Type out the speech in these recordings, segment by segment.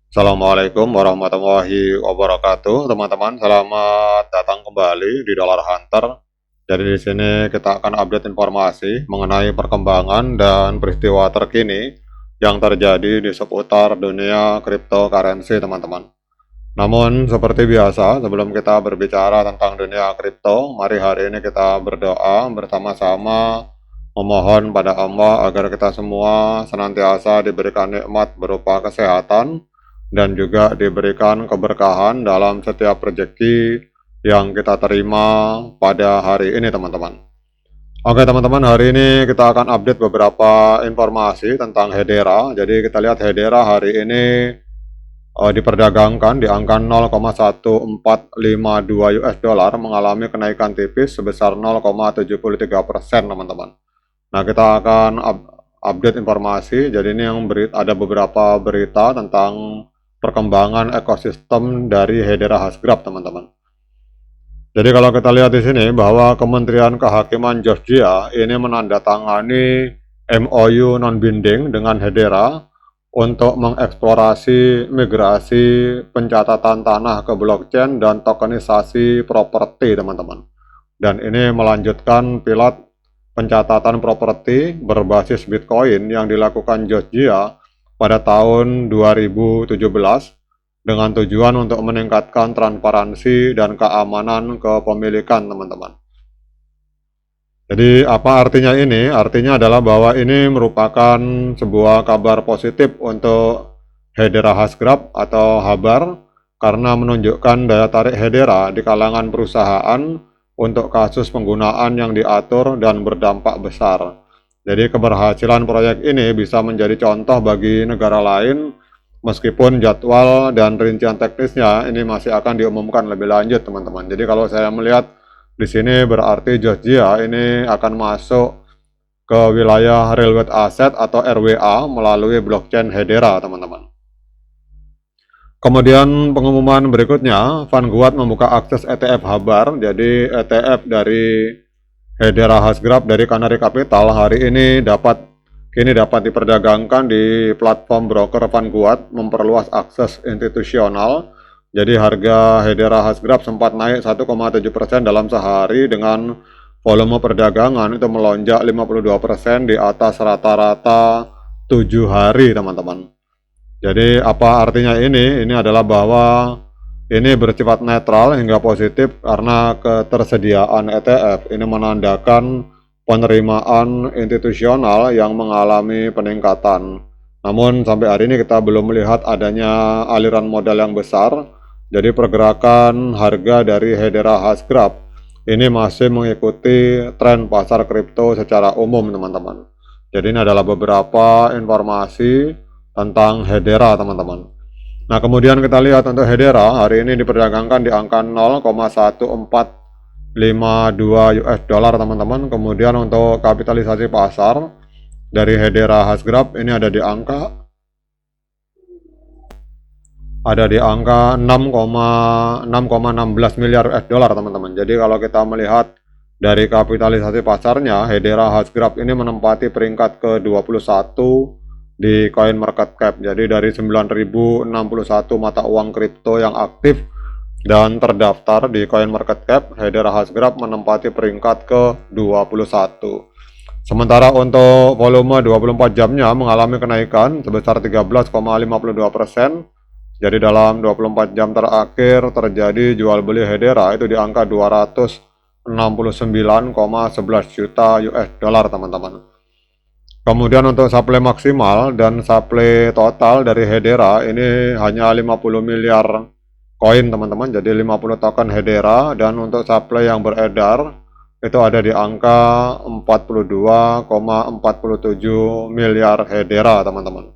Assalamualaikum warahmatullahi wabarakatuh, teman-teman. Selamat datang kembali di Dollar Hunter. Jadi di sini kita akan update informasi mengenai perkembangan dan peristiwa terkini yang terjadi di seputar dunia cryptocurrency, teman-teman. Namun seperti biasa, sebelum kita berbicara tentang dunia kripto, mari hari ini kita berdoa bersama-sama memohon pada Allah agar kita semua senantiasa diberikan nikmat berupa kesehatan dan juga diberikan keberkahan dalam setiap rezeki yang kita terima pada hari ini, teman-teman. Oke, teman-teman, hari ini kita akan update beberapa informasi tentang Hedera. Jadi kita lihat Hedera hari ini diperdagangkan di angka 0,1452 US dollar, mengalami kenaikan tipis sebesar 0,73%, teman-teman. Nah, kita akan update informasi. Jadi ini yang ada beberapa berita tentang perkembangan ekosistem dari Hedera Hashgraph, teman-teman. Jadi kalau kita lihat di sini bahwa Kementerian Kehakiman Georgia ini menandatangani MOU non-binding dengan Hedera untuk mengeksplorasi migrasi pencatatan tanah ke blockchain dan tokenisasi properti, teman-teman. Dan ini melanjutkan pilot pencatatan properti berbasis Bitcoin yang dilakukan Georgia pada tahun 2017 dengan tujuan untuk meningkatkan transparansi dan keamanan kepemilikan, teman-teman. Jadi apa artinya ini? Artinya adalah bahwa ini merupakan sebuah kabar positif untuk Hedera Hashgraph atau Habar karena menunjukkan daya tarik Hedera di kalangan perusahaan untuk kasus penggunaan yang diatur dan berdampak besar. Jadi keberhasilan proyek ini bisa menjadi contoh bagi negara lain meskipun jadwal dan rincian teknisnya ini masih akan diumumkan lebih lanjut, teman-teman. Jadi kalau saya melihat di sini berarti Georgia ini akan masuk ke wilayah Real World Asset atau RWA melalui blockchain Hedera, teman-teman. Kemudian pengumuman berikutnya, Vanguard membuka akses ETF Habar. Jadi ETF dari Hedera Hashgraph dari Canary Capital hari ini kini dapat diperdagangkan di platform broker Vanguard, memperluas akses institusional. Jadi harga Hedera Hashgraph sempat naik 1,7% dalam sehari dengan volume perdagangan itu melonjak 52% di atas rata-rata 7 hari, teman-teman. Jadi apa artinya ini? Ini adalah bahwa ini bersifat netral hingga positif karena ketersediaan ETF ini menandakan penerimaan institusional yang mengalami peningkatan. Namun sampai hari ini kita belum melihat adanya aliran modal yang besar. Jadi pergerakan harga dari Hedera Hashgraph ini masih mengikuti tren pasar kripto secara umum, teman-teman. Jadi ini adalah beberapa informasi tentang Hedera, teman-teman. Nah, kemudian kita lihat untuk Hedera hari ini diperdagangkan di angka 0,1452 US dollar, teman-teman. Kemudian untuk kapitalisasi pasar dari Hedera Hashgraph ini ada di angka 6,16 miliar US dollar, teman-teman. Jadi kalau kita melihat dari kapitalisasi pasarnya, Hedera Hashgraph ini menempati peringkat ke-21 di Coin Market Cap. Jadi dari 9.061 mata uang kripto yang aktif dan terdaftar di Coin Market Cap, Hedera Hashgraph menempati peringkat ke-21. Sementara untuk volume 24 jamnya mengalami kenaikan sebesar 13,52%. Jadi dalam 24 jam terakhir terjadi jual beli Hedera itu di angka 269,11 juta US dollar, teman-teman. Kemudian untuk supply maksimal dan supply total dari Hedera ini hanya 50 miliar koin, teman-teman. Jadi 50 token Hedera, dan untuk supply yang beredar itu ada di angka 42,47 miliar Hedera, teman-teman.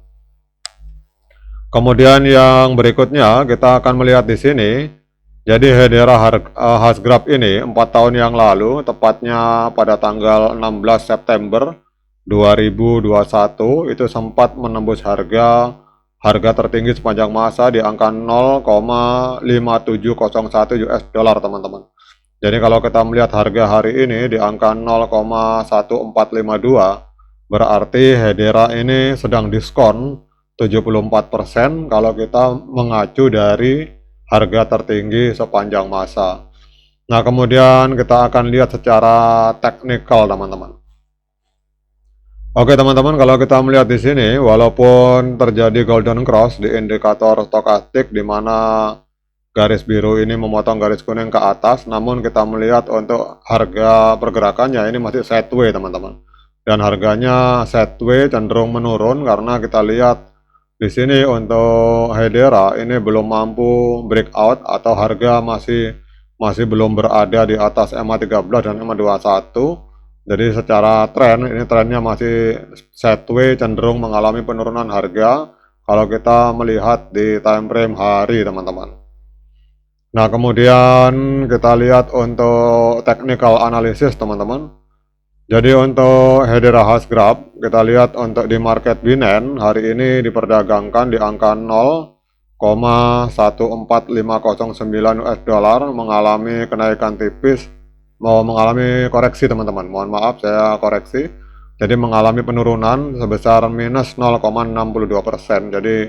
Kemudian yang berikutnya kita akan melihat di sini. Jadi Hedera Hashgraph ini 4 tahun yang lalu, tepatnya pada tanggal 16 September 2021 itu sempat menembus harga tertinggi sepanjang masa di angka 0,5701 US dollar, teman-teman. Jadi kalau kita melihat harga hari ini di angka 0,1452, berarti Hedera ini sedang diskon 74% kalau kita mengacu dari harga tertinggi sepanjang masa. Nah, kemudian kita akan lihat secara teknikal, teman-teman. Oke, teman-teman, kalau kita melihat di sini, walaupun terjadi golden cross di indikator stokastik di mana garis biru ini memotong garis kuning ke atas, namun kita melihat untuk harga pergerakannya ini masih sideways, teman-teman. Dan harganya sideways cenderung menurun karena kita lihat di sini untuk Hedera ini belum mampu breakout atau harga masih belum berada di atas MA13 dan MA21. Jadi secara tren, ini trennya masih sideways, cenderung mengalami penurunan harga kalau kita melihat di time frame hari, teman-teman. Nah, kemudian kita lihat untuk technical analysis, teman-teman. Jadi untuk Hedera Hasgraph, kita lihat untuk di market Binance hari ini diperdagangkan di angka 0,14509 US dollar, mengalami kenaikan tipis, mengalami koreksi, teman-teman. Mohon maaf, saya koreksi. Jadi mengalami penurunan sebesar minus 0,62%. Jadi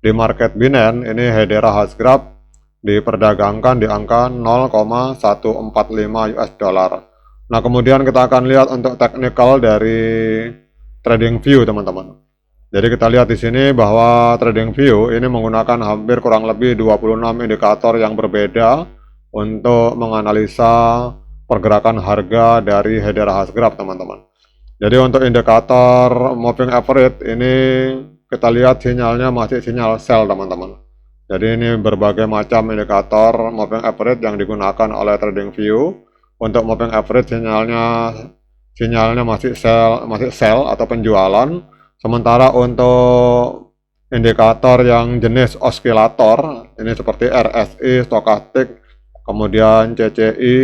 di market Binance ini Hedera Hasgraph diperdagangkan di angka 0,145 US dollar. Nah, kemudian kita akan lihat untuk technical dari TradingView, teman-teman. Jadi kita lihat di sini bahwa TradingView ini menggunakan hampir kurang lebih 26 indikator yang berbeda untuk menganalisa pergerakan harga dari Hedera Hasgraph, teman-teman. Jadi untuk indikator moving average ini kita lihat sinyalnya masih sinyal sell, teman-teman. Jadi ini berbagai macam indikator moving average yang digunakan oleh TradingView. Untuk moving average sinyalnya masih sell atau penjualan. Sementara untuk indikator yang jenis osilator ini seperti RSI, stokastik, kemudian CCI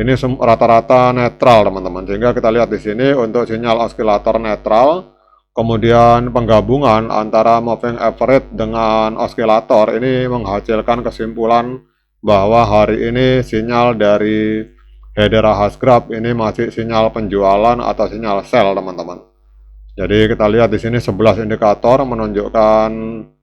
ini rata-rata netral, teman-teman. Sehingga kita lihat di sini untuk sinyal osilator netral, kemudian penggabungan antara moving average dengan osilator ini menghasilkan kesimpulan bahwa hari ini sinyal dari Hedera Hasgraph ini masih sinyal penjualan atau sinyal sell, teman-teman. Jadi kita lihat di sini 11 indikator menunjukkan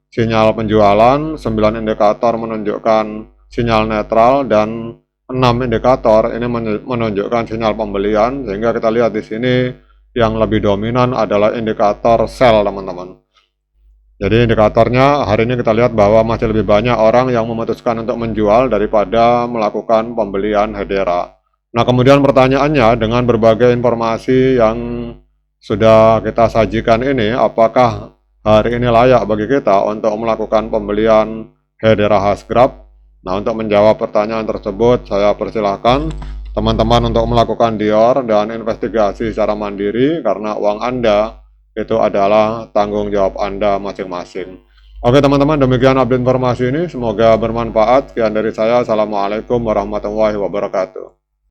sinyal penjualan, 9 indikator menunjukkan sinyal netral, dan 6 indikator ini menunjukkan sinyal pembelian. Sehingga kita lihat di sini yang lebih dominan adalah indikator sell, teman-teman. Jadi indikatornya hari ini kita lihat bahwa masih lebih banyak orang yang memutuskan untuk menjual daripada melakukan pembelian Hedera. Nah, kemudian pertanyaannya, dengan berbagai informasi yang sudah kita sajikan ini, apakah hari ini layak bagi kita untuk melakukan pembelian Hedera Hasgraph? Nah, untuk menjawab pertanyaan tersebut, saya persilahkan teman-teman untuk melakukan dior dan investigasi secara mandiri, karena uang Anda itu adalah tanggung jawab Anda masing-masing. Oke, teman-teman, demikian update informasi ini. Semoga bermanfaat. Sekian dari saya. Assalamualaikum warahmatullahi wabarakatuh.